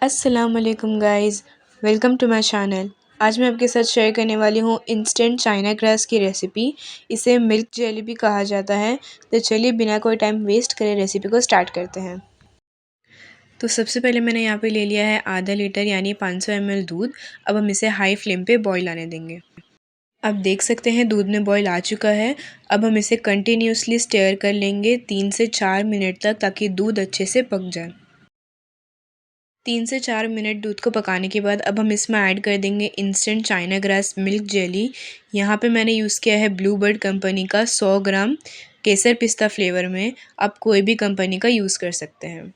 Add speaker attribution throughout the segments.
Speaker 1: अस्सलाम वालेकुम guys, welcome to my channel. आज मैं आपके साथ शेयर करने वाली हूँ इंस्टेंट चाइना ग्रास की रेसिपी। इसे मिल्क जेली भी कहा जाता है। तो चलिए बिना कोई टाइम वेस्ट करे रेसिपी को स्टार्ट करते हैं। तो सबसे पहले मैंने यहाँ पे ले लिया है आधा लीटर यानी 500 ml दूध। अब हम इसे हाई फ्लेम पे बॉईल आने देंगे। अब देख सकते हैं दूध में बॉईल आ चुका है। अब हम इसे कंटिन्यूसली स्टेयर कर लेंगे 3 से 4 मिनट तक, ताकि दूध अच्छे से पक जाए। 3 से 4 मिनट दूध को पकाने के बाद अब हम इसमें ऐड कर देंगे instant China grass milk jelly. यहाँ पे मैंने यूज़ किया है ब्लू बर्ड कंपनी का 100 ग्राम केसर पिस्ता फ्लेवर में। आप कोई भी कंपनी का यूज़ कर सकते हैं।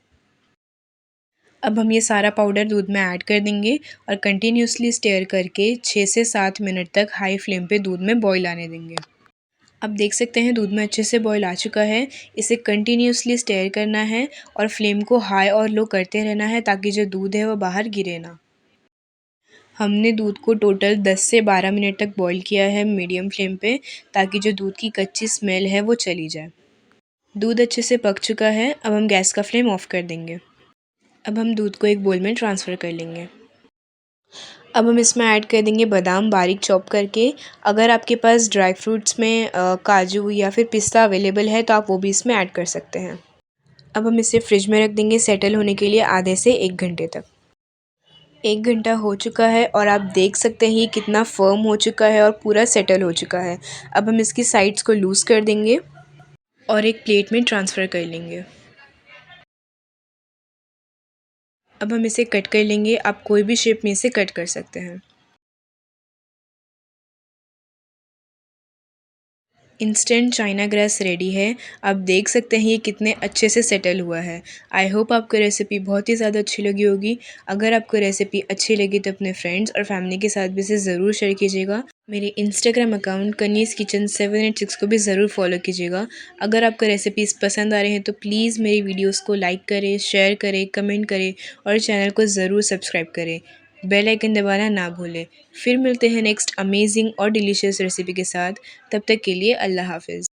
Speaker 1: अब हम ये सारा पाउडर दूध में ऐड कर देंगे और कंटिन्यूसली स्टेयर करके 6 से 7 मिनट तक हाई फ्लेम पे दूध में बॉईल आने देंगे। अब देख सकते हैं दूध में अच्छे से बॉईल आ चुका है। इसे कंटिन्यूसली स्टेयर करना है और फ्लेम को हाई और लो करते रहना है, ताकि जो दूध है वो बाहर गिरे ना। हमने दूध को टोटल 10 से 12 मिनट तक बॉईल किया है मीडियम फ्लेम पे, ताकि जो दूध की कच्ची स्मेल है वो चली जाए। दूध अच्छे से पक चुका है। अब हम गैस का फ्लेम ऑफ कर देंगे। अब हम दूध को एक बोल में ट्रांसफ़र कर लेंगे। अब हम इसमें ऐड कर देंगे बादाम बारीक चॉप करके। अगर आपके पास ड्राई फ्रूट्स में काजू या फिर पिस्ता अवेलेबल है तो आप वो भी इसमें ऐड कर सकते हैं। अब हम इसे फ्रिज में रख देंगे सेटल होने के लिए आधे से 1 घंटे तक। 1 घंटा हो चुका है और आप देख सकते हैं ये कितना फर्म हो चुका है और पूरा सेटल हो चुका है। अब हम इसकी साइड्स को लूज़ कर देंगे और एक प्लेट में ट्रांसफ़र कर लेंगे। अब हम इसे कट कर लेंगे। आप कोई भी शेप में इसे कट कर सकते हैं। इंस्टेंट चाइना ग्रास रेडी है। आप देख सकते हैं ये कितने अच्छे से सेटल हुआ है। आई होप आपको रेसिपी बहुत ही ज़्यादा अच्छी लगी होगी। अगर आपको रेसिपी अच्छी लगी तो अपने फ्रेंड्स और फैमिली के साथ भी इसे ज़रूर शेयर कीजिएगा। मेरे इंस्टाग्राम अकाउंट कनीज़ किचन 786 को भी ज़रूर फॉलो कीजिएगा। अगर आपको रेसिपीज़ पसंद आ रहे हैं तो प्लीज़ मेरी वीडियोज़ को लाइक करें, शेयर करें, कमेंट करें और चैनल को ज़रूर सब्सक्राइब करें। बेल आइकन दबाना ना भूलें। फिर मिलते हैं नेक्स्ट अमेजिंग और डिलीशियस रेसिपी के साथ। तब तक के लिए अल्लाह हाफ़िज़।